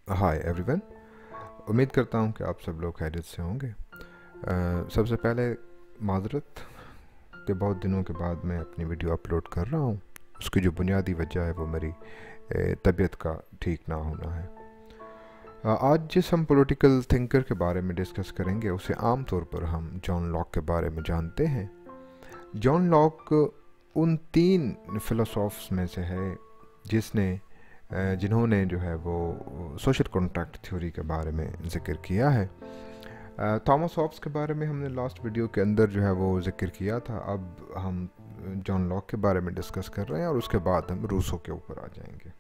Hi everyone. उम्मीद करता हूँ कि आप सब लोग खैरियत से होंगे। सबसे पहले माजरत कि बहुत दिनों के बाद मैं अपनी वीडियो अपलोड कर रहा हूँ। उसकी जो बुनियादी वजह है वो मेरी तबीयत का ठीक ना होना है। आज जिस हम पॉलिटिकल थिंकर के बारे में डिस्कस करेंगे उसे आम तौर पर हम जॉन लॉक के बारे में जानते हैं। जॉन लॉक उन तीन फिलोसॉफ्स में से है जिन्होंने जो है वो सोशल कॉन्ट्रैक्ट थ्योरी के बारे में ज़िक्र किया है। थॉमस हॉब्स के बारे में हमने लास्ट वीडियो के अंदर जो है वो ज़िक्र किया था। अब हम जॉन लॉक के बारे में डिस्कस कर रहे हैं और उसके बाद हम रूसो के ऊपर आ जाएंगे।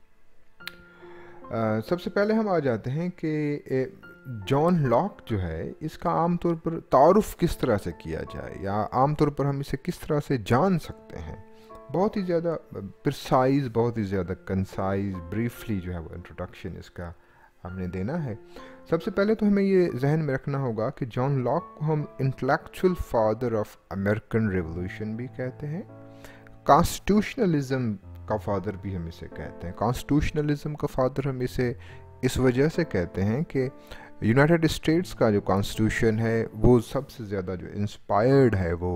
सबसे पहले हम आ जाते हैं कि जॉन लॉक जो है इसका आमतौर पर तारुफ किस तरह से किया जाए या आमतौर पर हम इसे किस तरह से जान सकते हैं। बहुत ही ज़्यादा प्रिसाइज, बहुत ही ज़्यादा कंसाइज, ब्रीफली जो है वो इंट्रोडक्शन इसका हमने देना है। सबसे पहले तो हमें ये जहन में रखना होगा कि जॉन लॉक को हम intellectual father of American revolution भी कहते हैं, कॉन्स्टिट्यूशनलिज्म का फादर भी हम इसे कहते हैं। कॉन्स्टिट्यूशनलिज्म का फादर हम इसे इस वजह से कहते हैं कि यूनाइटेड स्टेट्स का जो कॉन्स्टिट्यूशन है वो सबसे ज़्यादा जो इंस्पायर्ड है वो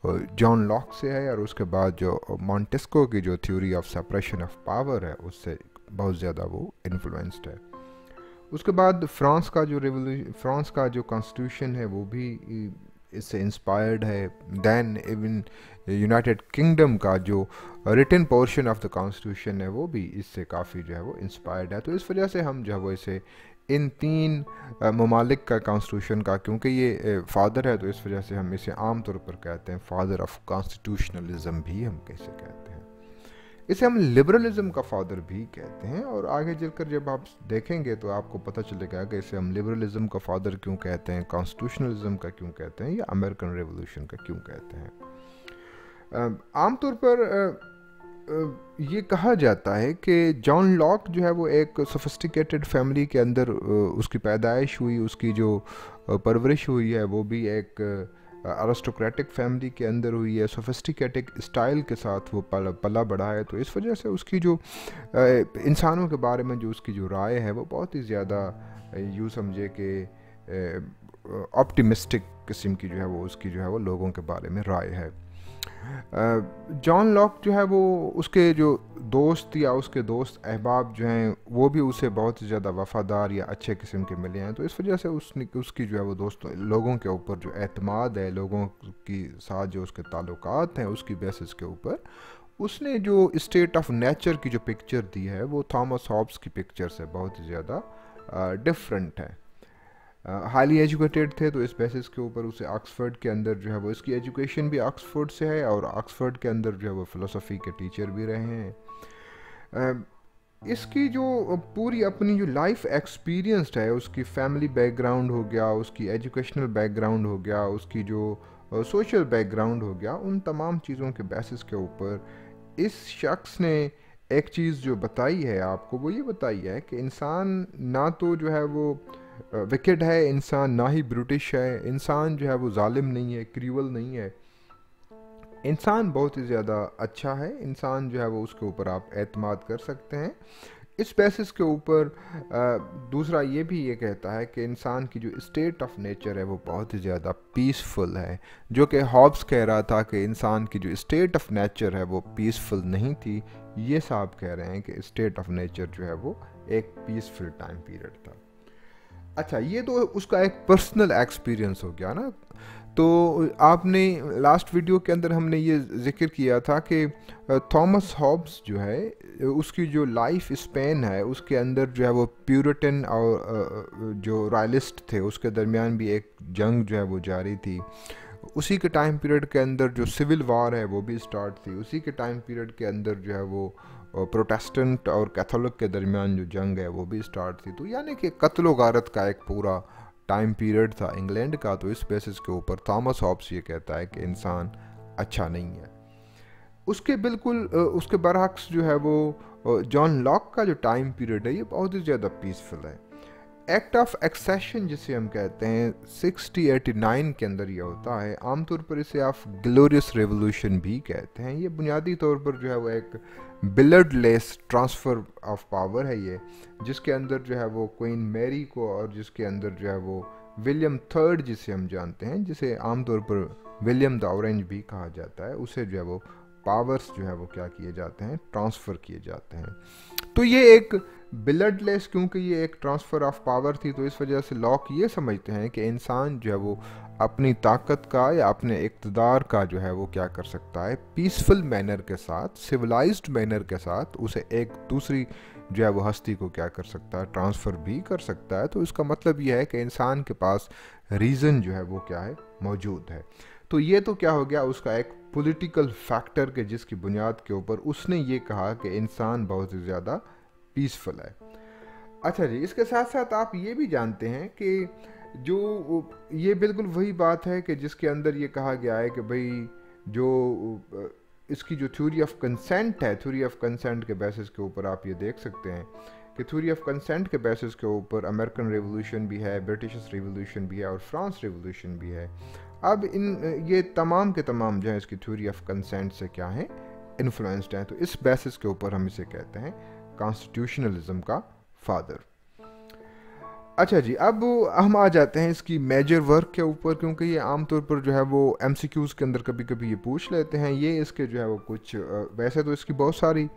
जॉन लॉक से है, और उसके बाद जो मॉन्टेस्को की जो theory of separation of power है उससे बहुत ज़्यादा वो इन्फ्लुएंस्ड है। उसके बाद फ्रांस का जो कॉन्स्टिट्यूशन है वो भी इससे इंस्पायर्ड है। दैन इवन यूनाइटेड किंगडम का जो written portion of the constitution है वो भी इससे काफ़ी जो है वो इंस्पायर्ड है। तो इस वजह से हम जो है वो इसे इन तीन ममालिक का कॉन्स्टिट्यूशन का, क्योंकि ये फादर है तो इस वजह से हम इसे आम तौर पर कहते हैं फादर ऑफ कॉन्स्टिट्यूशनलिज्म भी हम कैसे कहते हैं। इसे हम लिबरलिज्म का फादर भी कहते हैं, और आगे चलकर जब आप देखेंगे तो आपको पता चलेगा कि इसे हम लिबरलिज्म का फादर क्यों कहते हैं, कॉन्स्टिट्यूशनलिज्म का क्यों कहते हैं या अमेरिकन रेवोल्यूशन का क्यों कहते हैं। आमतौर पर ये कहा जाता है कि जॉन लॉक जो है वो एक सोफिस्टिकेटेड फैमिली के अंदर उसकी पैदाइश हुई, उसकी जो परवरिश हुई है वो भी एक अरिस्टोक्रेटिक फैमिली के अंदर हुई है, सोफिस्टिकेटेड स्टाइल के साथ वो पला बढ़ा है। तो इस वजह से उसकी जो इंसानों के बारे में जो उसकी जो राय है वो बहुत ही ज़्यादा यूँ समझे कि ऑप्टिमिस्टिक किस्म की जो है वो उसकी जो है वो लोगों के बारे में राय है। जॉन लॉक जो है वो उसके जो दोस्त या उसके दोस्त अहबाब जो हैं वो भी उसे बहुत ही ज़्यादा वफ़ादार या अच्छे किस्म के मिले हैं। तो इस वजह से उसकी जो है वो दोस्तों लोगों के ऊपर जो एतमाद है, लोगों की साथ जो उसके ताल्लुकात हैं उसकी बेसिस के ऊपर उसने जो स्टेट ऑफ नेचर की जो पिक्चर दी है वो थॉमस हॉब्स की पिक्चर से बहुत ही ज़्यादा डिफरेंट है। हाईली एजुकेटेड थे तो इस बेसिस के ऊपर उसे ऑक्सफोर्ड के अंदर जो है वो इसकी एजुकेशन भी ऑक्सफोर्ड से है, और ऑक्सफोर्ड के अंदर जो है वो फ़िलोसफ़ी के टीचर भी रहे हैं। इसकी जो पूरी अपनी जो लाइफ एक्सपीरियंस्ड है, उसकी फैमिली बैकग्राउंड हो गया, उसकी एजुकेशनल बैकग्राउंड हो गया, उसकी जो सोशल बैकग्राउंड हो गया, उन तमाम चीज़ों के बेसिस के ऊपर इस शख्स ने एक चीज़ जो बताई है आपको वो ये बताई है कि इंसान ना तो जो है वो विकेड है, इंसान ना ही ब्रिटिश है, इंसान जो है वो जालिम नहीं है, क्रूअल नहीं है, इंसान बहुत ही ज़्यादा अच्छा है, इंसान जो है वो उसके ऊपर आप एतमाद कर सकते हैं। इस बेसिस के ऊपर दूसरा ये भी ये कहता है कि इंसान की जो स्टेट ऑफ नेचर है वो बहुत ही ज़्यादा पीसफुल है, जो कि हॉब्स कह रहा था कि इंसान की जो स्टेट ऑफ नेचर है वो पीसफुल नहीं थी। ये साहब कह रहे हैं कि स्टेट ऑफ नेचर जो है वो एक पीसफुल टाइम पीरियड था। अच्छा, ये तो उसका एक पर्सनल एक्सपीरियंस हो गया ना। तो आपने लास्ट वीडियो के अंदर हमने ये जिक्र किया था कि थॉमस हॉब्स जो है उसकी जो लाइफ स्पेन है उसके अंदर जो है वो प्यूरिटन और जो रॉयलिस्ट थे उसके दरमियान भी एक जंग जो है वो जारी थी। उसी के टाइम पीरियड के अंदर जो सिविल वार है वो भी स्टार्ट थी। उसी के टाइम पीरियड के अंदर जो है वो प्रोटेस्टेंट और कैथोलिक के दरमियान जो जंग है वो भी स्टार्ट थी। तो यानी कि कत्ल गारत का एक पूरा टाइम पीरियड था इंग्लैंड का। तो इस बेसिस के ऊपर थॉमस हॉब्स ये कहता है कि इंसान अच्छा नहीं है। उसके बिल्कुल उसके बरअक्स जो है वो जॉन लॉक का जो टाइम पीरियड है ये बहुत ही ज़्यादा पीसफुल है। एक्ट ऑफ एक्सेशन जिसे हम कहते हैं 1689 के अंदर ये होता है। आमतौर पर इसे आप ग्लोरियस रेवोल्यूशन भी कहते हैं। ये बुनियादी तौर पर जो है वो एक ब्लडलेस ट्रांसफ़र ऑफ पावर है ये, जिसके अंदर जो है वो क्वीन मैरी को और जिसके अंदर जो है वो विलियम थर्ड जिसे हम जानते हैं, जिसे आमतौर पर विलियम द ऑरेंज भी कहा जाता है, उसे जो है वो पावर्स जो है वो क्या किए जाते हैं, ट्रांसफ़र किए जाते हैं। तो ये एक ब्लडलेस, क्योंकि ये एक ट्रांसफ़र ऑफ पावर थी, तो इस वजह से लॉक ये समझते हैं कि इंसान जो है वो अपनी ताकत का या अपने इक़्तिदार का जो है वो क्या कर सकता है, पीसफुल मैनर के साथ, सिविलाइज्ड मैनर के साथ उसे एक दूसरी जो है वो हस्ती को क्या कर सकता है, ट्रांसफ़र भी कर सकता है। तो इसका मतलब यह है कि इंसान के पास रीज़न जो है वो क्या है, मौजूद है। तो ये तो क्या हो गया उसका एक पॉलिटिकल फैक्टर के जिसकी बुनियाद के ऊपर उसने ये कहा कि इंसान बहुत ही ज़्यादा पीसफुल है। अच्छा जी, इसके साथ साथ आप ये भी जानते हैं कि जो ये बिल्कुल वही बात है कि जिसके अंदर ये कहा गया है कि भाई जो इसकी जो थ्योरी ऑफ कंसेंट है, थ्योरी ऑफ कंसेंट के बेसिस के ऊपर आप ये देख सकते हैं कि थ्योरी ऑफ कंसेंट के बेसिस के ऊपर अमेरिकन रेवोल्यूशन भी है, ब्रिटिश रेवोल्यूशन भी है और फ्रांस रेवोल्यूशन भी है। अब ये तमाम के तमाम जो है इसकी थ्योरी ऑफ कंसेंट से क्या है, इन्फ्लुएंस्ड हैं। तो इस बेसिस के ऊपर हम इसे कहते हैं कॉन्स्टिट्यूशनलिज्म का फादर। अच्छा जी, अब हम आ जाते हैं इसकी मेजर वर्क के ऊपर, क्योंकि ये आमतौर पर जो है वो एमसीक्यूज़ के अंदर कभी कभी ये पूछ लेते हैं। ये इसके जो है वो कुछ वैसे तो इसकी बहुत सारी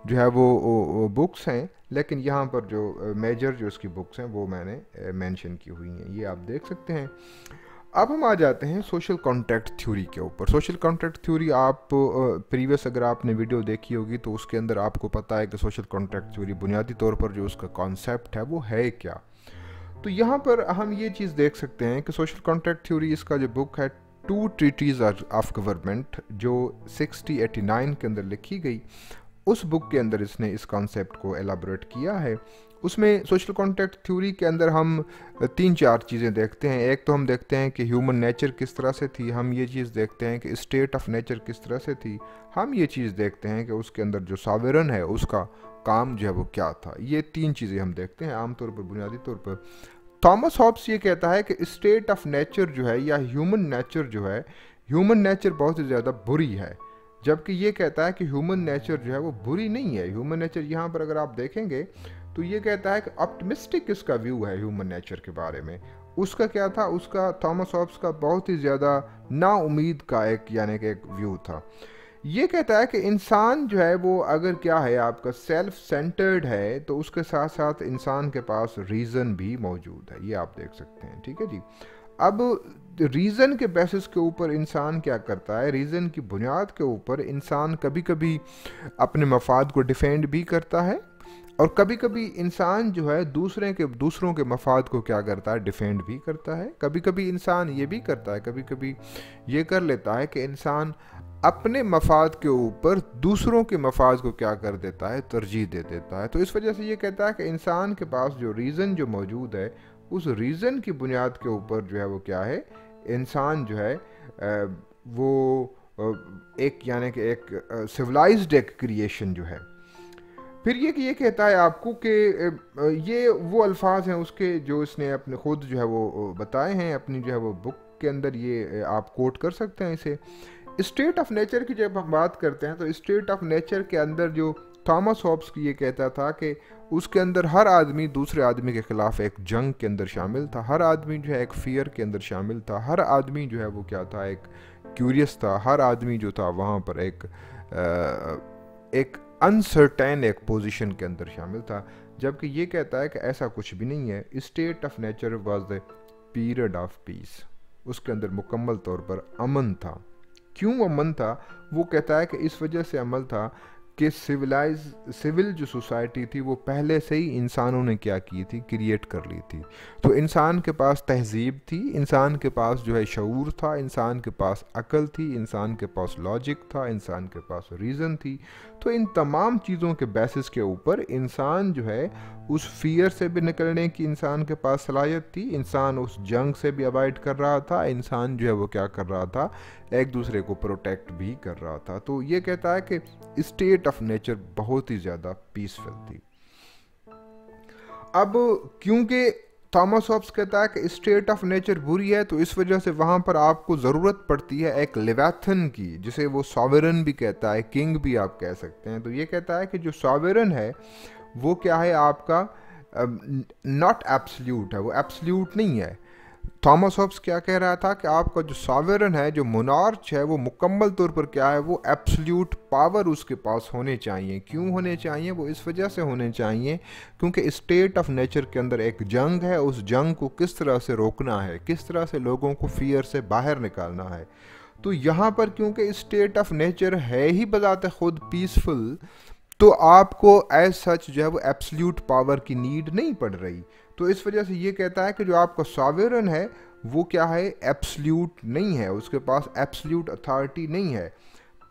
जो है वो बुक्स हैं, लेकिन यहाँ पर जो मेजर जो इसकी बुक्स हैं वो मैंने मेंशन की हुई हैं, ये आप देख सकते हैं। अब हम आ जाते हैं सोशल कॉन्ट्रैक्ट थ्योरी के ऊपर। सोशल कॉन्ट्रैक्ट थ्योरी आप प्रीवियस अगर आपने वीडियो देखी होगी तो उसके अंदर आपको पता है कि सोशल कॉन्ट्रैक्ट थ्योरी बुनियादी तौर पर जो उसका कॉन्सेप्ट है वो है क्या। तो यहाँ पर हम ये चीज़ देख सकते हैं कि सोशल कॉन्ट्रैक्ट थ्योरी, इसका जो बुक है टू ट्रीटीज ऑफ गवर्नमेंट जो 1689 के अंदर लिखी गई, उस बुक के अंदर इसने इस कॉन्सेप्ट को एलाबोरेट किया है। उसमें सोशल कॉन्ट्रैक्ट थ्योरी के अंदर हम 3-4 चीज़ें देखते हैं। एक तो हम देखते हैं कि ह्यूमन नेचर किस तरह से थी, हम ये चीज़ देखते हैं कि स्टेट ऑफ नेचर किस तरह से थी, हम ये चीज़ देखते हैं कि उसके अंदर जो सॉवरेन है उसका काम जो है वो क्या था। ये 3 चीज़ें हम देखते हैं आमतौर पर, बुनियादी तौर पर। थॉमस हॉब्स ये कहता है कि स्टेट ऑफ नेचर जो है या ह्यूमन नेचर जो है, ह्यूमन नेचर बहुत ही ज़्यादा बुरी है, जबकि ये कहता है कि ह्यूमन नेचर जो है वो बुरी नहीं है। ह्यूमन नेचर यहाँ पर अगर आप देखेंगे तो ये कहता है कि ऑप्टिमिस्टिक इसका व्यू है ह्यूमन नेचर के बारे में। उसका क्या था, उसका थॉमस हॉब्स का बहुत ही ज़्यादा नाउम्मीद का एक यानी कि एक व्यू था। ये कहता है कि इंसान जो है वो अगर क्या है आपका सेल्फ सेंटर्ड है, तो उसके साथ साथ इंसान के पास रीज़न भी मौजूद है, ये आप देख सकते हैं। ठीक है जी। अब रीज़न के बेसिस के ऊपर इंसान क्या करता है, रीज़न की बुनियाद के ऊपर इंसान कभी कभी अपने मफाद को डिफेंड भी करता है और कभी कभी इंसान जो है दूसरों के मफाद को क्या करता है, डिफेंड भी करता है। कभी कभी इंसान ये भी करता है, कभी कभी ये कर लेता है कि इंसान अपने मफाद के ऊपर दूसरों के मफाद को क्या कर देता है, तरजीह दे देता है। तो इस वजह से ये कहता है कि इंसान के पास जो रीज़न जो मौजूद है, उस रीज़न की बुनियाद के ऊपर जो है वो क्या है, इंसान जो है वो एक यानी कि एक सिविलाइज्ड एक क्रिएशन जो है। फिर ये कहता है आपको कि ये वो अल्फाज हैं उसके जो इसने अपने खुद जो है वो बताए हैं अपनी जो है वो बुक के अंदर, ये आप कोट कर सकते हैं इसे। स्टेट ऑफ नेचर की जब हम बात करते हैं तो स्टेट ऑफ नेचर के अंदर जो थॉमस हॉब्स की ये कहता था कि उसके अंदर हर आदमी दूसरे आदमी के ख़िलाफ़ एक जंग के अंदर शामिल था, हर आदमी जो है एक फ़ियर के अंदर शामिल था, हर आदमी जो है वो क्या था, एक क्यूरियस था, हर आदमी जो था वहाँ पर एक अनसर्टेन एक पोजीशन के अंदर शामिल था। जबकि ये कहता है कि ऐसा कुछ भी नहीं है। State of nature was the period of peace, उसके अंदर मुकम्मल तौर पर अमन था। क्यों अमन था, वो कहता है कि इस वजह से अमन था कि सिविल जो सोसाइटी थी वो पहले से ही इंसानों ने क्या की थी, क्रिएट कर ली थी। तो इंसान के पास तहजीब थी, इंसान के पास जो है शऊर था, इंसान के पास अकल थी, इंसान के पास लॉजिक था, इंसान के पास रीज़न थी। तो इन तमाम चीज़ों के बेसिस के ऊपर इंसान जो है उस फियर से भी निकलने की इंसान के पास सलाहियत थी, इंसान उस जंग से भी अवॉइड कर रहा था, इंसान जो है वो क्या कर रहा था, एक दूसरे को प्रोटेक्ट भी कर रहा था। तो ये कहता है कि स्टेट ऑफ नेचर बहुत ही ज़्यादा पीसफुल थी। अब क्योंकि थॉमस हॉब्स कहता है कि स्टेट ऑफ नेचर बुरी है, तो इस वजह से वहाँ पर आपको ज़रूरत पड़ती है एक लेवाथन की, जिसे वो सॉवरन भी कहता है, किंग भी आप कह सकते हैं। तो ये कहता है कि जो सॉवरन है वो क्या है, आपका नॉट एब्सल्यूट है, वो एब्सल्यूट नहीं है। थॉमस हॉब्स क्या कह रहा था कि आपका जो सॉवरन है, जो मोनार्च है, वो मुकम्मल तौर पर क्या है, वो एब्सल्यूट पावर उसके पास होने चाहिए। क्यों होने चाहिए? वो इस वजह से होने चाहिए क्योंकि स्टेट ऑफ नेचर के अंदर एक जंग है, उस जंग को किस तरह से रोकना है, किस तरह से लोगों को फियर से बाहर निकालना है। तो यहाँ पर क्योंकि स्टेट ऑफ नेचर है ही बजाते खुद पीसफुल, तो आपको एज सच जो है वो एब्सल्यूट पावर की नीड नहीं पड़ रही। तो इस वजह से ये कहता है कि जो आपका सॉवरन है वो क्या है, एब्सल्यूट नहीं है, उसके पास एब्सल्यूट अथॉरिटी नहीं है।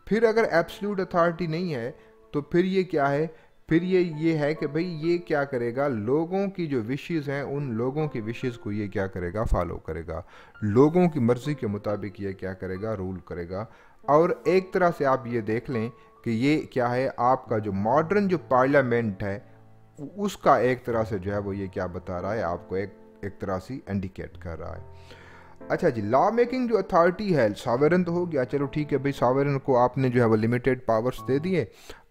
फिर अगर एब्सल्यूट अथॉरिटी नहीं है तो फिर ये क्या है, फिर ये है कि भाई ये क्या करेगा, लोगों की जो विशेज़ हैं उन लोगों की विशेज़ को ये क्या करेगा, फॉलो करेगा, लोगों की मर्ज़ी के मुताबिक ये क्या करेगा, रूल करेगा। और एक तरह से आप ये देख लें कि ये क्या है, आपका जो मॉडर्न जो पार्लियामेंट है उसका एक तरह से जो है वो ये क्या बता रहा है, आपको एक तरह से इंडिकेट कर रहा है। अच्छा जी, लॉ मेकिंग जो अथॉरिटी है, सॉवरन तो हो गया, चलो ठीक है भाई, सॉवरन को आपने जो है वो लिमिटेड पावर्स दे दिए।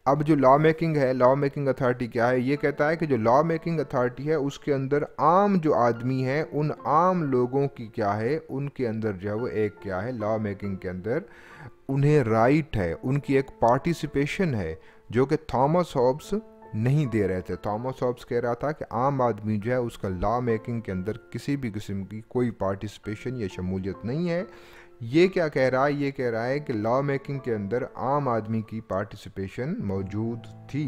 अब जो लॉ मेकिंग है, लॉ मेकिंग अथॉरिटी क्या है, ये कहता है कि जो लॉ मेकिंग अथॉरिटी है उसके अंदर आम जो आदमी है, उन आम लोगों की क्या है, उनके अंदर जो है वो एक क्या है, लॉ मेकिंग के अंदर उन्हें राइट है, उनकी एक पार्टिसिपेशन है, जो कि थॉमस हॉब्स नहीं दे रहे थे। थॉमस हॉब्स कह रहा था कि आम आदमी जो है उसका लॉ मेकिंग के अंदर किसी भी किस्म की कोई पार्टिसिपेशन या शमूलियत नहीं है। ये क्या कह रहा है, ये कह रहा है कि लॉ मेकिंग के अंदर आम आदमी की पार्टिसिपेशन मौजूद थी।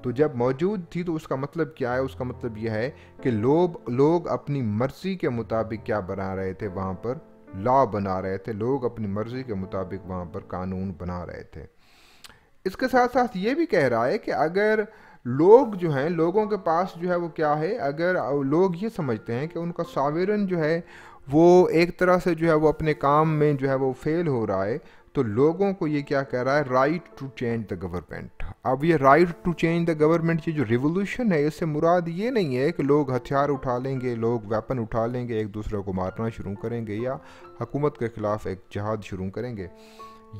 तो जब मौजूद थी तो उसका मतलब क्या है, उसका मतलब यह है कि लोग अपनी मर्ज़ी के मुताबिक क्या बना रहे थे, वहाँ पर लॉ बना रहे थे, लोग अपनी मर्ज़ी के मुताबिक वहाँ पर कानून बना रहे थे। इसके साथ साथ ये भी कह रहा है कि अगर लोग जो हैं, लोगों के पास जो है वो क्या है, अगर लोग ये समझते हैं कि उनका सॉवरन जो है वो एक तरह से जो है वो अपने काम में जो है वो फेल हो रहा है, तो लोगों को ये क्या कह रहा है, right to change the government. अब ये right to change the government, ये जो रिवोल्यूशन है, इससे मुराद ये नहीं है कि लोग हथियार उठा लेंगे, लोग वेपन उठा लेंगे, एक दूसरे को मारना शुरू करेंगे या हुकूमत के ख़िलाफ़ एक जहाद शुरू करेंगे।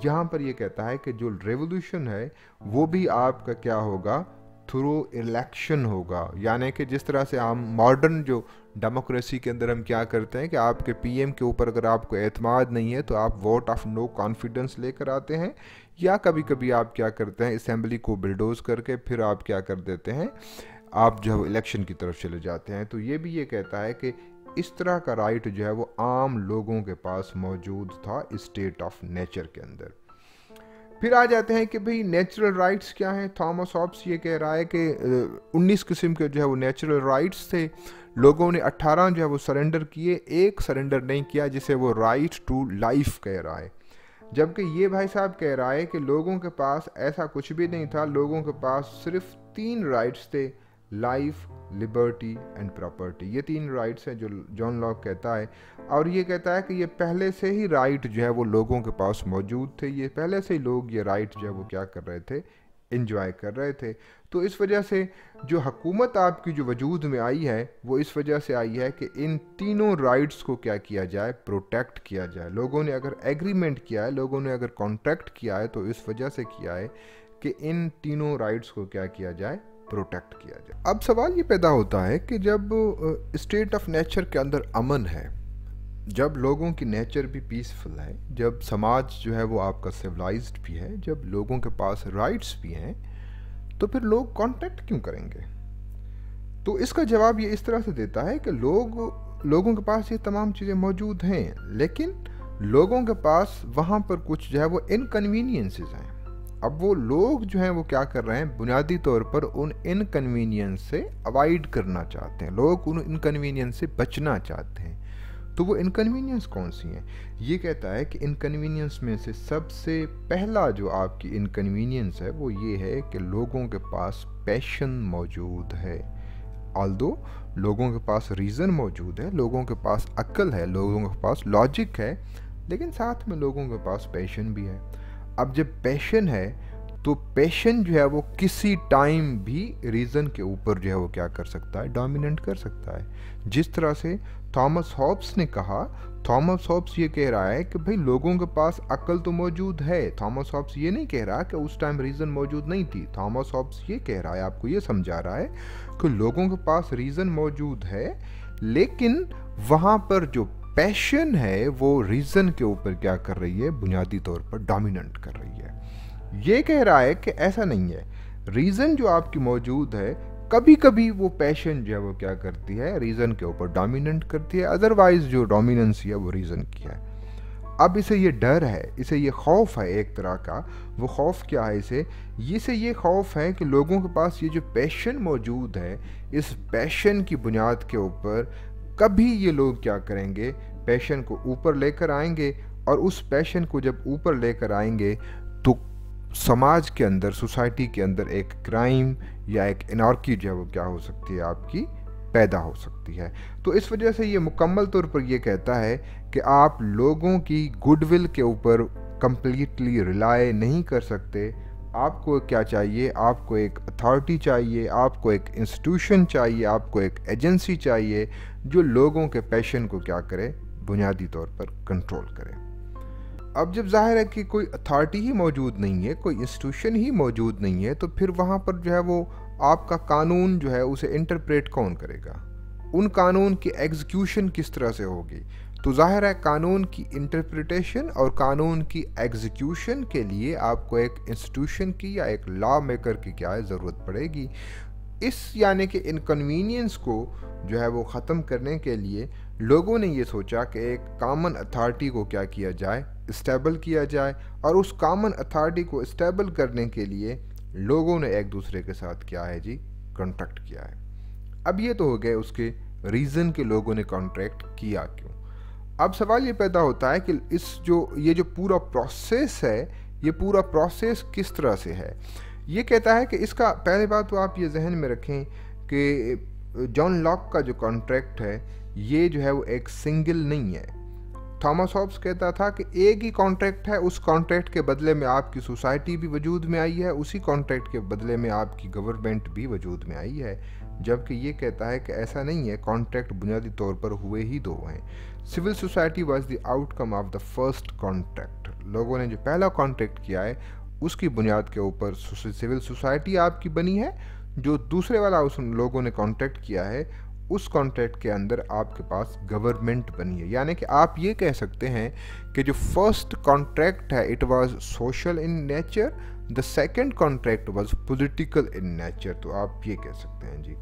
यहाँ पर ये कहता है कि जो रेवोल्यूशन है वो भी आपका क्या होगा, थ्रू इलेक्शन होगा। यानी कि जिस तरह से हम मॉडर्न जो डेमोक्रेसी के अंदर हम क्या करते हैं कि आपके पीएम के ऊपर अगर आपको एतमाद नहीं है तो आप वोट ऑफ नो कॉन्फिडेंस लेकर आते हैं, या कभी कभी आप क्या करते हैं, असेंबली को बिल्डोज करके फिर आप क्या कर देते हैं, आप जो है इलेक्शन की तरफ चले जाते हैं। तो ये भी ये कहता है कि इस तरह का राइट जो है वो आम लोगों के पास मौजूद था स्टेट ऑफ नेचर के अंदर। फिर आ जाते हैं कि भाई नेचुरल राइट्स क्या हैं। थॉमस हॉब्स ये कह रहा है कि 19 किस्म के जो है वो नेचुरल राइट्स थे, लोगों ने 18 जो है वो सरेंडर किए, एक सरेंडर नहीं किया जिसे वो राइट टू लाइफ कह रहा है। जबकि ये भाई साहब कह रहा है कि लोगों के पास ऐसा कुछ भी नहीं था, लोगों के पास सिर्फ 3 राइट्स थे, लाइफ, लिबर्टी एंड प्रॉपर्टी। ये 3 राइट्स हैं जो जॉन लॉक कहता है, और ये कहता है कि ये पहले से ही राइट जो है वो लोगों के पास मौजूद थे, ये पहले से ही लोग ये राइट जो है वो क्या कर रहे थे, इंजॉय कर रहे थे। तो इस वजह से जो हुकूमत आपकी जो वजूद में आई है वो इस वजह से आई है कि इन तीनों राइट्स को क्या किया जाए, प्रोटेक्ट किया जाए। लोगों ने अगर एग्रीमेंट किया है, लोगों ने अगर कॉन्ट्रैक्ट किया है, तो इस वजह से किया है कि इन तीनों राइट्स को क्या किया जाए, प्रोटेक्ट किया जाए। अब सवाल ये पैदा होता है कि जब स्टेट ऑफ नेचर के अंदर अमन है, जब लोगों की नेचर भी पीसफुल है, जब समाज जो है वो आपका सिविलाइज्ड भी है, जब लोगों के पास राइट्स भी हैं, तो फिर लोग कॉन्टैक्ट क्यों करेंगे? तो इसका जवाब ये इस तरह से देता है कि लोगों के पास ये तमाम चीज़ें मौजूद हैं, लेकिन लोगों के पास वहाँ पर कुछ जो है वो इनकन्वीनियंसेस हैं। अब वो लोग जो हैं वो क्या कर रहे हैं, बुनियादी तौर पर उन इनकन्वीनियंस से अवॉइड करना चाहते हैं, लोग उन इनकन्वीनियंस से बचना चाहते हैं। तो वो इनकन्वीनियंस कौन सी हैं? ये कहता है कि इनकन्वीनियंस में से सबसे पहला जो आपकी इनकन्वीनियंस है वो ये है कि लोगों के पास पैशन मौजूद है। ऑल्दो लोगों के पास रीज़न मौजूद है, लोगों के पास अक्ल है, लोगों के पास लॉजिक है, लेकिन साथ में लोगों के पास पैशन भी है। अब जब पैशन है तो पैशन जो है वो किसी टाइम भी रीज़न के ऊपर जो है वो क्या कर सकता है, डोमिनेट कर सकता है। जिस तरह से थॉमस हॉब्स ने कहा, थॉमस हॉब्स ये कह रहा है कि भाई लोगों के पास अक्ल तो मौजूद है। थॉमस हॉब्स ये नहीं कह रहा कि उस टाइम रीज़न मौजूद नहीं थी। थॉमस हॉब्स ये कह रहा है, आपको ये समझा रहा है कि लोगों के पास रीज़न मौजूद है, लेकिन वहाँ पर जो पैशन है वो रीज़न के ऊपर क्या कर रही है, बुनियादी तौर पर डोमिनेट कर रही है। ये कह रहा है कि ऐसा नहीं है, रीज़न जो आपकी मौजूद है कभी कभी वो पैशन जो है वो क्या करती है, रीज़न के ऊपर डोमिनेट करती है, अदरवाइज जो डोमिनेंस है वो रीज़न की है। अब इसे ये डर है, इसे ये खौफ है एक तरह का। वो खौफ क्या है इसे ये खौफ है कि लोगों के पास ये जो पैशन मौजूद है, इस पैशन की बुनियाद के ऊपर कभी ये लोग क्या करेंगे, पैशन को ऊपर लेकर आएंगे, और उस पैशन को जब ऊपर लेकर आएंगे तो समाज के अंदर, सोसाइटी के अंदर एक क्राइम या एक एनार्की जो है वो क्या हो सकती है, आपकी पैदा हो सकती है। तो इस वजह से ये मुकम्मल तौर पर ये कहता है कि आप लोगों की गुडविल के ऊपर कंप्लीटली रिलाय नहीं कर सकते। आपको क्या चाहिए, आपको एक अथॉरिटी चाहिए, आपको एक इंस्टीट्यूशन चाहिए, आपको एक एजेंसी चाहिए जो लोगों के पैशन को क्या करे, बुनियादी तौर पर कंट्रोल करे। अब जब जाहिर है कि कोई अथॉरिटी ही मौजूद नहीं है, कोई इंस्टीट्यूशन ही मौजूद नहीं है, तो फिर वहाँ पर जो है वो आपका कानून जो है उसे इंटरप्रेट कौन करेगा, उन कानून की एग्जीक्यूशन किस तरह से होगी। तो जाहिर है कानून की इंटरप्रिटेशन और कानून की एग्जीक्यूशन के लिए आपको एक इंस्टीट्यूशन की या एक लॉ मेकर की क्या है, ज़रूरत पड़ेगी। इस यानी कि इनकन्वीनियंस को जो है वो ख़त्म करने के लिए लोगों ने ये सोचा कि एक कॉमन अथॉरिटी को क्या किया जाए, इस्टेबल किया जाए, और उस कॉमन अथॉरिटी को इस्टेबल करने के लिए लोगों ने एक दूसरे के साथ क्या है जी, कॉन्ट्रैक्ट किया है। अब ये तो हो गए उसके रीज़न के लोगों ने कॉन्ट्रैक्ट किया क्यों। अब सवाल ये पैदा होता है कि ये जो पूरा प्रोसेस है, ये पूरा प्रोसेस किस तरह से है। ये कहता है कि इसका पहले बात तो आप ये जहन में रखें कि जॉन लॉक का जो कॉन्ट्रैक्ट है ये जो है वो एक सिंगल नहीं है। थॉमस हॉब्स कहता था कि एक ही कॉन्ट्रैक्ट है, उस कॉन्ट्रैक्ट के बदले में आपकी सोसाइटी भी वजूद में आई है, उसी कॉन्ट्रैक्ट के बदले में आपकी गवर्नमेंट भी वजूद में आई है। जबकि ये कहता है कि ऐसा नहीं है, कॉन्ट्रैक्ट बुनियादी तौर पर हुए ही दो हैं। Civil society was the outcome of the first contract. लोगों ने जो पहला कॉन्ट्रैक्ट किया है उसकी बुनियाद के ऊपर सिविल सोसाइटी आपकी बनी है। जो दूसरे वाला उस लोगों ने कॉन्ट्रैक्ट किया है, उस कॉन्ट्रैक्ट के अंदर आपके पास गवर्नमेंट बनी है। यानी कि आप ये कह सकते हैं कि जो फर्स्ट कॉन्ट्रैक्ट है it was social in nature, the second contract was political in nature. तो आप ये कह सकते हैं जी।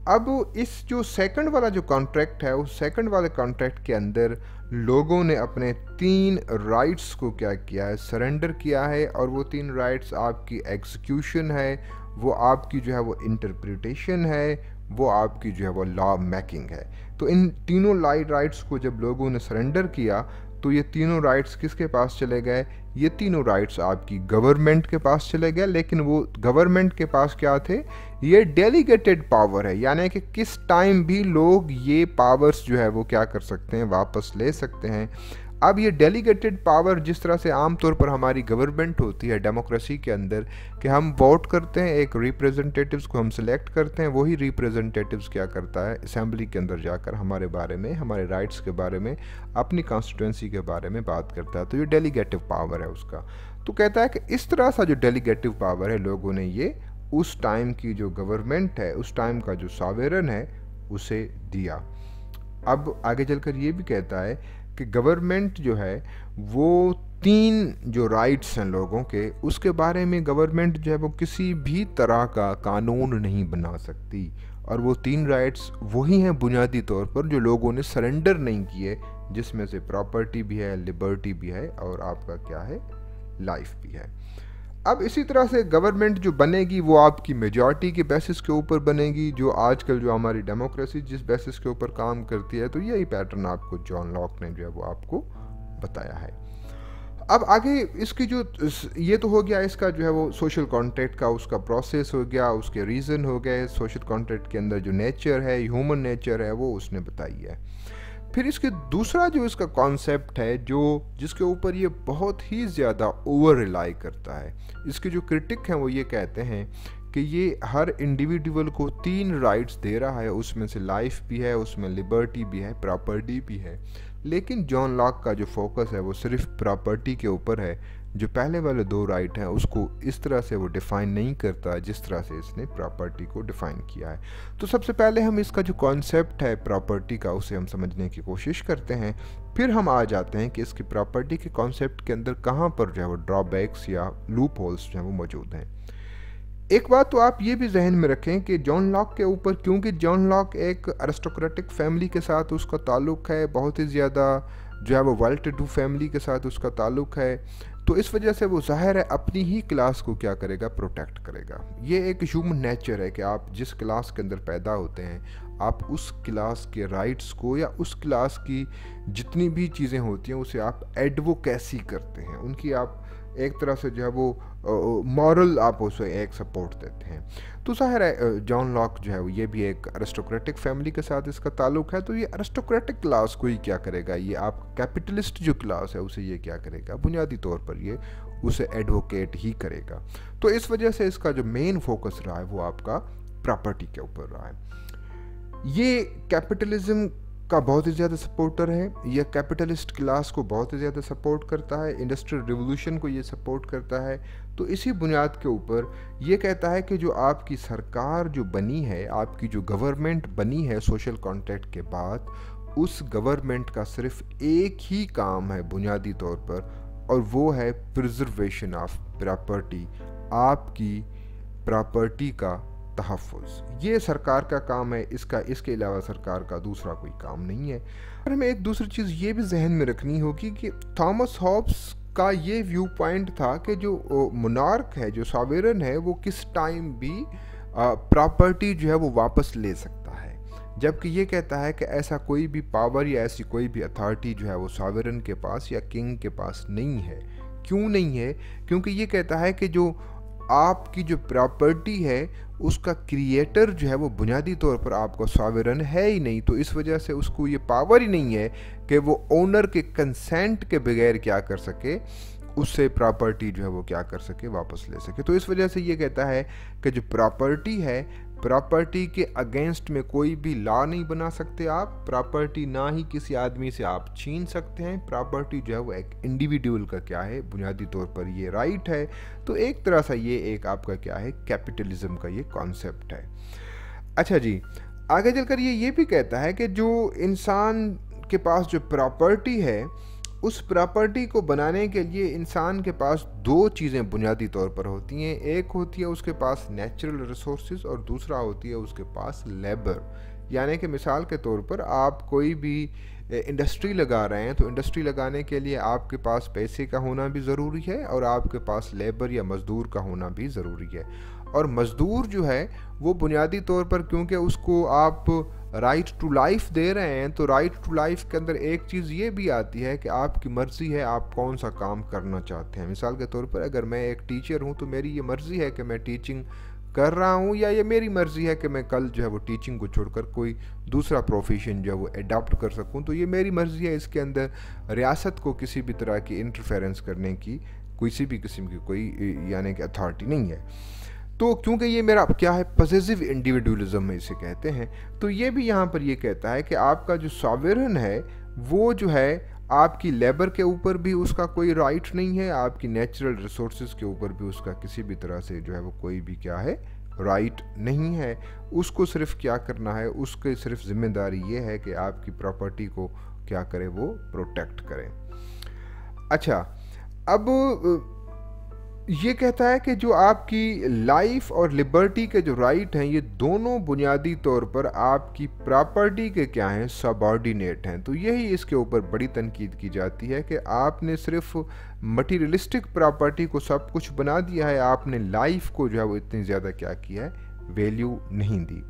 अब इस जो सेकंड वाला जो कॉन्ट्रैक्ट है, उस सेकंड वाले कॉन्ट्रैक्ट के अंदर लोगों ने अपने 3 राइट्स को क्या किया है, सरेंडर किया है। और वो 3 राइट्स आपकी एग्जीक्यूशन है, वो आपकी जो है वो इंटरप्रिटेशन है, वो आपकी जो है वो लॉ मेकिंग है। तो इन तीनों राइट्स को जब लोगों ने सरेंडर किया तो ये तीनों राइट्स किसके पास चले गए, ये तीनों राइट्स आपकी गवर्नमेंट के पास चले गए। लेकिन वो गवर्नमेंट के पास क्या थे, ये डेलीगेटेड पावर है, यानी कि किस टाइम भी लोग ये पावर्स जो है वो क्या कर सकते हैं, वापस ले सकते हैं। अब ये डेलीगेटेड पावर जिस तरह से आम तौर पर हमारी गवर्नमेंट होती है डेमोक्रेसी के अंदर कि हम वोट करते हैं, एक रिप्रेजेंटेटिव्स को हम सिलेक्ट करते हैं, वही रिप्रेजेंटेटिव्स क्या करता है, असेंबली के अंदर जाकर हमारे बारे में, हमारे राइट्स के बारे में, अपनी कॉन्स्टिट्यूंसी के बारे में बात करता है। तो ये डेलीगेटिव पावर है उसका। तो कहता है कि इस तरह सा जो डेलीगेटिव पावर है लोगों ने ये उस टाइम की जो गवर्नमेंट है, उस टाइम का जो सॉवेरन है उसे दिया। अब आगे चलकर ये भी कहता है कि गवर्नमेंट जो है वो 3 जो राइट्स हैं लोगों के, उसके बारे में गवर्नमेंट जो है वो किसी भी तरह का कानून नहीं बना सकती। और वो 3 राइट्स वही हैं बुनियादी तौर पर जो लोगों ने सरेंडर नहीं किए, जिसमें से प्रॉपर्टी भी है, लिबर्टी भी है, और आपका क्या है, लाइफ भी है। अब इसी तरह से गवर्नमेंट जो बनेगी वो आपकी मेजॉरिटी के बेसिस के ऊपर बनेगी। जो आजकल जो हमारी डेमोक्रेसी जिस बेसिस के ऊपर काम करती है, तो यही पैटर्न आपको जॉन लॉक ने जो है वो आपको बताया है। अब आगे इसकी जो ये तो हो गया इसका जो है वो सोशल कॉन्ट्रैक्ट का उसका प्रोसेस हो गया, उसके रीज़न हो गए, सोशल कॉन्ट्रैक्ट के अंदर जो नेचर है, ह्यूमन नेचर है, वो उसने बताई है। फिर इसके दूसरा जो इसका कॉन्सेप्ट है, जो जिसके ऊपर ये बहुत ही ज़्यादा ओवर रिलाई करता है, इसके जो क्रिटिक हैं वो ये कहते हैं कि ये हर इंडिविजुअल को 3 राइट्स दे रहा है, उसमें से लाइफ भी है, उसमें लिबर्टी भी है, प्रॉपर्टी भी है। लेकिन जॉन लॉक का जो फोकस है वो सिर्फ प्रॉपर्टी के ऊपर है। जो पहले वाले 2 राइट हैं उसको इस तरह से वो डिफ़ाइन नहीं करता जिस तरह से इसने प्रॉपर्टी को डिफ़ाइन किया है। तो सबसे पहले हम इसका जो कॉन्सेप्ट है प्रॉपर्टी का उसे हम समझने की कोशिश करते हैं, फिर हम आ जाते हैं कि इसकी प्रॉपर्टी के कॉन्सेप्ट के अंदर कहाँ पर जो है वो ड्रॉबैक्स या लूप होल्स जो हैं वो मौजूद हैं। एक बात तो आप ये भी जहन में रखें कि जॉन लॉक के ऊपर, क्योंकि जॉन लॉक एक अरिस्टोक्रेटिक फैमिली के साथ उसका ताल्लुक़ है, बहुत ही ज़्यादा जो है वो वेल टू डू फैमिली के साथ उसका ताल्लुक़ है, तो इस वजह से वो ज़ाहिर है अपनी ही क्लास को क्या करेगा, प्रोटेक्ट करेगा। ये एक ह्यूमन नेचर है कि आप जिस क्लास के अंदर पैदा होते हैं आप उस क्लास के राइट्स को या उस क्लास की जितनी भी चीज़ें होती हैं उसे आप एडवोकेसी करते हैं, उनकी आप एक तरह से जो है वो मॉरल आप उसे एक सपोर्ट देते हैं। तो ज़ाहिर है जॉन लॉक जो है वो ये भी एक अरिस्टोक्रेटिक फैमिली के साथ इसका ताल्लुक़ है, तो ये अरिस्टोक्रेटिक क्लास को ही क्या करेगा, ये आप कैपिटलिस्ट जो क्लास है उसे ये क्या करेगा, बुनियादी तौर पर ये उसे एडवोकेट ही करेगा। तो इस वजह से इसका जो मेन फोकस रहा है वो आपका प्रॉपर्टी के ऊपर रहा है। ये कैपिटलिज्म का बहुत ही ज़्यादा सपोर्टर है, यह कैपिटलिस्ट क्लास को बहुत ही ज़्यादा सपोर्ट करता है, इंडस्ट्रियल रिवोल्यूशन को ये सपोर्ट करता है। तो इसी बुनियाद के ऊपर ये कहता है कि जो आपकी सरकार जो बनी है, आपकी जो गवर्नमेंट बनी है सोशल कॉन्ट्रैक्ट के बाद, उस गवर्नमेंट का सिर्फ एक ही काम है बुनियादी तौर पर, और वो है प्रिजर्वेशन ऑफ प्रॉपर्टी, आपकी प्रॉपर्टी का तहफ़्फ़ुज़। ये सरकार का काम है, इसके अलावा सरकार का दूसरा कोई काम नहीं है। और हमें एक दूसरी चीज़ ये भी जहन में रखनी होगी कि थॉमस हॉब्स का ये व्यू पॉइंट था कि जो मोनार्क है, जो सॉवरेन है, वो किस टाइम भी प्रॉपर्टी जो है वो वापस ले सकता है, जबकि ये कहता है कि ऐसा कोई भी पावर या ऐसी कोई भी अथॉरिटी जो है वो सॉवरेन के पास या किंग के पास नहीं है। क्यों नहीं है? क्योंकि ये कहता है कि जो आपकी जो प्रॉपर्टी है उसका क्रिएटर जो है वो बुनियादी तौर पर आपका सॉवरेन है ही नहीं, तो इस वजह से उसको ये पावर ही नहीं है कि वो ओनर के कंसेंट के बगैर क्या कर सके, उससे प्रॉपर्टी जो है वो क्या कर सके, वापस ले सके। तो इस वजह से ये कहता है कि जो प्रॉपर्टी है, प्रॉपर्टी के अगेंस्ट में कोई भी लॉ नहीं बना सकते आप, प्रॉपर्टी ना ही किसी आदमी से आप छीन सकते हैं। प्रॉपर्टी जो है वो एक इंडिविजुअल का क्या है, बुनियादी तौर पर ये राइट है। तो एक तरह से ये एक आपका क्या है, कैपिटलिज्म का ये कॉन्सेप्ट है। अच्छा जी, आगे चलकर ये भी कहता है कि जो इंसान के पास जो प्रॉपर्टी है, उस प्रॉपर्टी को बनाने के लिए इंसान के पास 2 चीज़ें बुनियादी तौर पर होती हैं। एक होती है उसके पास नेचुरल रिसोर्सेज और दूसरा होती है उसके पास लेबर। यानी कि मिसाल के तौर पर आप कोई भी इंडस्ट्री लगा रहे हैं, तो इंडस्ट्री लगाने के लिए आपके पास पैसे का होना भी ज़रूरी है और आपके पास लेबर या मज़दूर का होना भी ज़रूरी है। और मज़दूर जो है वो बुनियादी तौर पर, क्योंकि उसको आप राइट टू लाइफ दे रहे हैं, तो राइट टू लाइफ के अंदर एक चीज़ ये भी आती है कि आपकी मर्ज़ी है आप कौन सा काम करना चाहते हैं। मिसाल के तौर पर अगर मैं एक टीचर हूँ तो मेरी ये मर्ज़ी है कि मैं टीचिंग कर रहा हूँ, या ये मेरी मर्ज़ी है कि मैं कल जो है वो टीचिंग को छोड़कर कोई दूसरा प्रोफेशन जो है वो अडॉप्ट कर सकूँ। तो ये मेरी मर्ज़ी है, इसके अंदर रियासत को किसी भी तरह की इंटरफेरेंस करने की किसी भी किस्म की कोई यानी कि अथॉरिटी नहीं है। तो क्योंकि ये मेरा क्या है, पॉसेसिव इंडिविजुअलिज्म इसे कहते हैं। तो ये भी यहाँ पर ये कहता है कि आपका जो सॉवरेन है वो जो है आपकी लेबर के ऊपर भी उसका कोई राइट नहीं है, आपकी नेचुरल रिसोर्सेज के ऊपर भी उसका किसी भी तरह से जो है वो कोई भी क्या है, राइट नहीं है। उसको सिर्फ क्या करना है, उसकी सिर्फ जिम्मेदारी ये है कि आपकी प्रॉपर्टी को क्या करे, वो प्रोटेक्ट करें। अच्छा, अब ये कहता है कि जो आपकी लाइफ और लिबर्टी के जो राइट हैं, ये दोनों बुनियादी तौर पर आपकी प्रॉपर्टी के क्या हैं, सबऑर्डिनेट हैं। तो यही इसके ऊपर बड़ी तनकीद की जाती है कि आपने सिर्फ मटीरियलिस्टिक प्रॉपर्टी को सब कुछ बना दिया है, आपने लाइफ को जो है वो इतनी ज़्यादा क्या किया है, वैल्यू नहीं दी।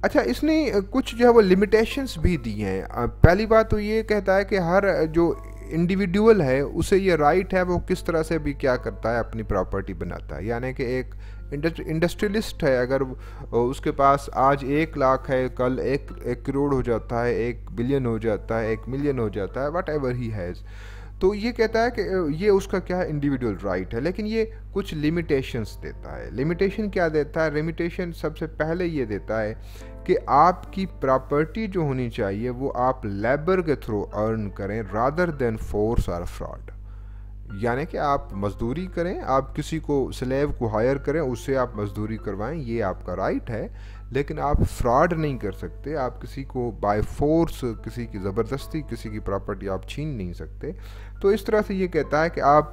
अच्छा, इसने कुछ जो है वो लिमिटेशंस भी दी हैं। पहली बात तो ये कहता है कि हर जो इंडिविजुअल है उसे ये राइट है वो किस तरह से भी क्या करता है, अपनी प्रॉपर्टी बनाता है। यानी कि एक इंडस्ट्रियलिस्ट है, अगर उसके पास आज 1 लाख है, कल 1 करोड़ हो जाता है, 1 बिलियन हो जाता है, 1 मिलियन हो जाता है, वट एवर ही हैज़, तो ये कहता है कि ये उसका क्या है, इंडिविजुअल राइट है। लेकिन ये कुछ लिमिटेशंस देता है। लिमिटेशन क्या देता है? लिमिटेशन सबसे पहले ये देता है कि आपकी प्रॉपर्टी जो होनी चाहिए वो आप लेबर के थ्रू अर्न करें रादर देन फोर्स और फ्रॉड। यानी कि आप मजदूरी करें, आप किसी को स्लेव को हायर करें, उससे आप मजदूरी करवाएं, ये आपका राइट है। लेकिन आप फ्रॉड नहीं कर सकते, आप किसी को बाय फोर्स, किसी की ज़बरदस्ती किसी की प्रॉपर्टी आप छीन नहीं सकते। तो इस तरह से ये कहता है कि आप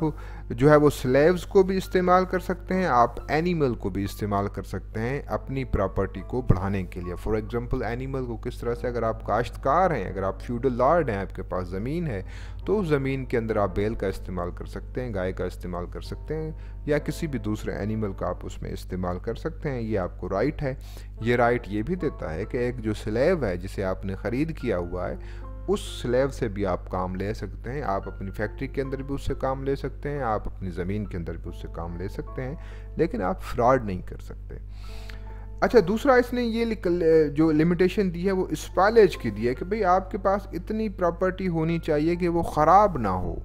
जो है वो स्लेव्स को भी इस्तेमाल कर सकते हैं, आप एनिमल को भी इस्तेमाल कर सकते हैं अपनी प्रॉपर्टी को बढ़ाने के लिए। फॉर एग्जांपल एनिमल को किस तरह से, अगर आप काश्तकार हैं, अगर आप फ्यूडल लॉर्ड हैं, आपके पास ज़मीन है, तो उस ज़मीन के अंदर आप बैल का इस्तेमाल कर सकते हैं, गाय का इस्तेमाल कर सकते हैं, या किसी भी दूसरे एनिमल का आप उसमें इस्तेमाल कर सकते हैं। ये आपको राइट है। ये राइट ये भी देता है कि एक जो स्लेव है जिसे आपने ख़रीद किया हुआ है, उस स्लेव से भी आप काम ले सकते हैं। आप अपनी फैक्ट्री के अंदर भी उससे काम ले सकते हैं, आप अपनी ज़मीन के अंदर भी उससे काम ले सकते हैं, लेकिन आप फ्रॉड नहीं कर सकते। अच्छा, दूसरा इसने ये जो लिमिटेशन दी है वो स्पॉलेज की दी है कि भाई आपके पास इतनी प्रॉपर्टी होनी चाहिए कि वो ख़राब ना हो।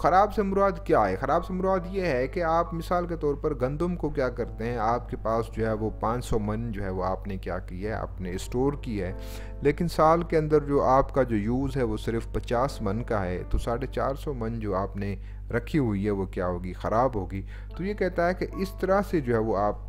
ख़राब से मुराद क्या है? ख़राब से मुराद ये है कि आप मिसाल के तौर पर गंदम को क्या करते हैं, आपके पास जो है वो 500 मन जो है वो आपने क्या की है, आपने स्टोर की है, लेकिन साल के अंदर जो आपका जो यूज़ है वो सिर्फ 50 मन का है, तो 450 मन जो आपने रखी हुई है वो क्या होगी, ख़राब होगी। तो ये कहता है कि इस तरह से जो है वो आप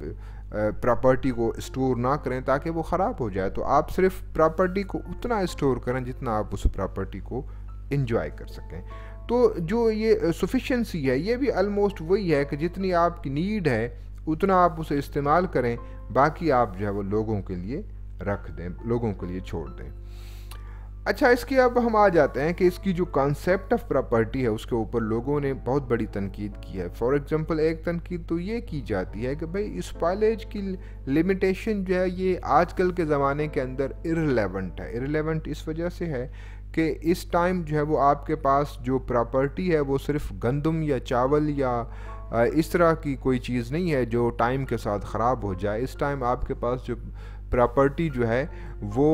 प्रॉपर्टी को स्टोर ना करें ताकि वो ख़राब हो जाए। तो आप सिर्फ प्रॉपर्टी को उतना स्टोर करें जितना आप उस प्रॉपर्टी को इंजॉय कर सकें। तो जो ये सफिशेंसी है ये भी ऑलमोस्ट वही है कि जितनी आपकी नीड है उतना आप उसे इस्तेमाल करें, बाकी आप जो है वो लोगों के लिए रख दें, लोगों के लिए छोड़ दें। अच्छा, इसके अब हम आ जाते हैं कि इसकी जो कॉन्सेप्ट ऑफ प्रॉपर्टी है उसके ऊपर लोगों ने बहुत बड़ी तनकीद की है। फॉर एग्जांपल एक तनकीद तो ये की जाती है कि भाई स्पॉलेज की लिमिटेशन जो है ये आजकल के ज़माने के अंदर इररिलेवेंट है। इररिलेवेंट इस वजह से है कि इस टाइम जो है वो आपके पास जो प्रॉपर्टी है वो सिर्फ गंदम या चावल या इस तरह की कोई चीज़ नहीं है जो टाइम के साथ ख़राब हो जाए। इस टाइम आपके पास जो प्रॉपर्टी जो है वो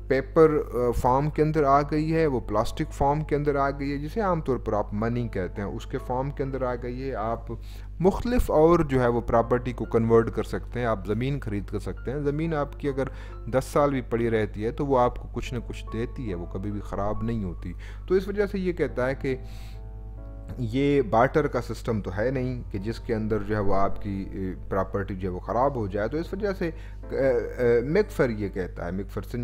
पेपर फॉर्म के अंदर आ गई है, वो प्लास्टिक फॉर्म के अंदर आ गई है, जिसे आमतौर पर आप मनी कहते हैं, उसके फॉर्म के अंदर आ गई है। आप मुख्तलिफ और जो है वो प्रॉपर्टी को कन्वर्ट कर सकते हैं। आप ज़मीन ख़रीद कर सकते हैं। ज़मीन आपकी अगर 10 साल भी पड़ी रहती है तो वो आपको कुछ न कुछ देती है, वो कभी भी ख़राब नहीं होती। तो इस वजह से ये कहता है कि ये बार्टर का सिस्टम तो है नहीं कि जिसके अंदर जो है वो आपकी प्रॉपर्टी जो है वो ख़राब हो जाए। तो इस वजह से मैकफरसन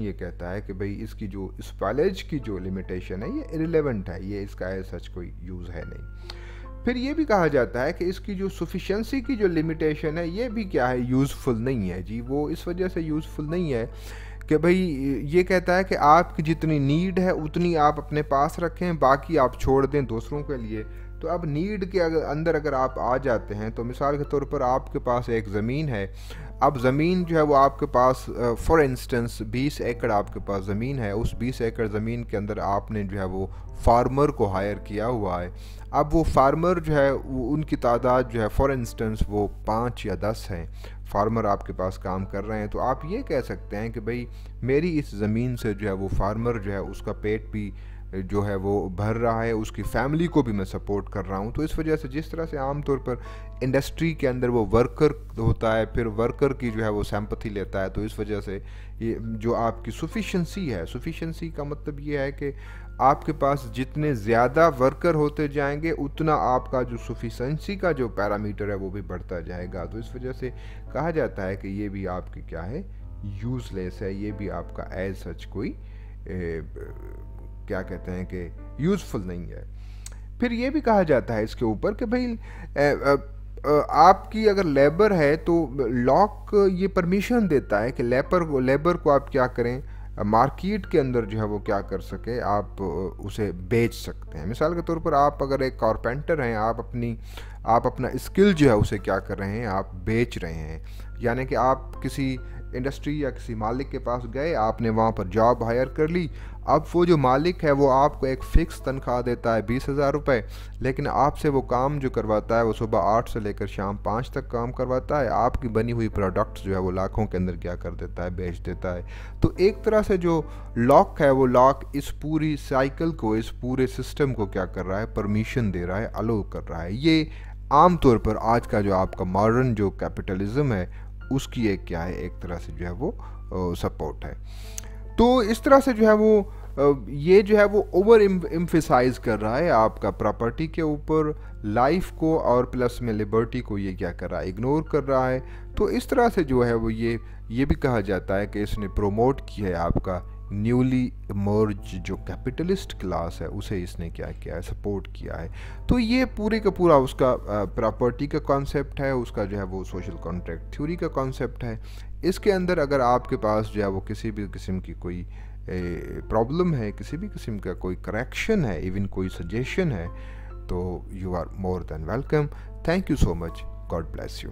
ये कहता है कि भाई इसकी जो स्पॉलेज की जो लिमिटेशन है ये इररिलेवेंट है, ये इसका ऐसा सच कोई यूज़ है नहीं। फिर ये भी कहा जाता है कि इसकी जो सफिशेंसी की जो लिमिटेशन है ये भी क्या है, यूज़फुल नहीं है जी। वो इस वजह से यूज़फुल नहीं है कि भाई ये कहता है कि आपकी जितनी नीड है उतनी आप अपने पास रखें, बाकी आप छोड़ दें दूसरों के लिए। तो अब नीड के अंदर अगर आप आ जाते हैं तो मिसाल के तौर पर आपके पास एक ज़मीन है। अब ज़मीन जो है वो आपके पास फॉर इंस्टेंस 20 एकड़ आपके पास ज़मीन है। उस 20 एकड़ ज़मीन के अंदर आपने जो है वो फार्मर को हायर किया हुआ है। अब वो फार्मर जो है उनकी तादाद जो है फॉर इंस्टेंस वो 5 या 10 हैं। फार्मर आपके पास काम कर रहे हैं, तो आप ये कह सकते हैं कि भाई मेरी इस ज़मीन से जो है वो फार्मर जो है उसका पेट भी जो है वो भर रहा है, उसकी फैमिली को भी मैं सपोर्ट कर रहा हूँ। तो इस वजह से जिस तरह से आमतौर पर इंडस्ट्री के अंदर वो वर्कर होता है, फिर वर्कर की जो है वो सिंपैथी लेता है, तो इस वजह से ये जो आपकी सफिशेंसी है, सफिशेंसी का मतलब ये है कि आपके पास जितने ज़्यादा वर्कर होते जाएंगे उतना आपका जो सफिशेंसी का जो पैरामीटर है वो भी बढ़ता जाएगा। तो इस वजह से कहा जाता है कि ये भी आपकी क्या है, यूज़लेस है, ये भी आपका एज सच कोई क्या कहते हैं कि यूज़फुल नहीं है। फिर ये भी कहा जाता है इसके ऊपर कि भाई आपकी अगर लेबर है तो लॉक ये परमिशन देता है कि लेबर को आप क्या करें, मार्केट के अंदर जो है वो क्या कर सके, आप उसे बेच सकते हैं। मिसाल के तौर पर आप अगर एक कारपेंटर हैं, आप अपना स्किल जो है उसे क्या कर रहे हैं, आप बेच रहे हैं। यानी कि आप किसी इंडस्ट्री या किसी मालिक के पास गए, आपने वहाँ पर जॉब हायर कर ली, अब वो जो मालिक है वो आपको एक फ़िक्स तनख्वाह देता है 20,000 रुपये, लेकिन आपसे वो काम जो करवाता है वो सुबह 8 से लेकर शाम 5 तक काम करवाता है। आपकी बनी हुई प्रोडक्ट्स जो है वो लाखों के अंदर क्या कर देता है, बेच देता है। तो एक तरह से जो लॉक है वो लॉक इस पूरी साइकिल को, इस पूरे सिस्टम को क्या कर रहा है, परमिशन दे रहा है, अलो कर रहा है। ये आम तौर पर आज का जो आपका मॉडर्न जो कैपिटलिज्म है उसकी एक क्या है, एक तरह से जो है वो सपोर्ट है। तो इस तरह से जो है वो ये जो है वो ओवर एम्फेसाइज कर रहा है आपका प्रॉपर्टी के ऊपर, लाइफ को, और प्लस में लिबर्टी को ये क्या कर रहा है, इग्नोर कर रहा है। तो इस तरह से जो है वो ये भी कहा जाता है कि इसने प्रमोट किया है आपका न्यूली इमर्ज जो कैपिटलिस्ट क्लास है, उसे इसने क्या किया है, सपोर्ट किया है। तो ये पूरे का पूरा उसका प्रॉपर्टी का कॉन्सेप्ट है, उसका जो है वो सोशल कॉन्ट्रैक्ट थ्योरी का कॉन्सेप्ट है। इसके अंदर अगर आपके पास जो है वो किसी भी किस्म की कोई प्रॉब्लम है, किसी भी किस्म का कोई करेक्शन है, इवन कोई सजेशन है, तो you are more than welcome. Thank you so much. God bless you.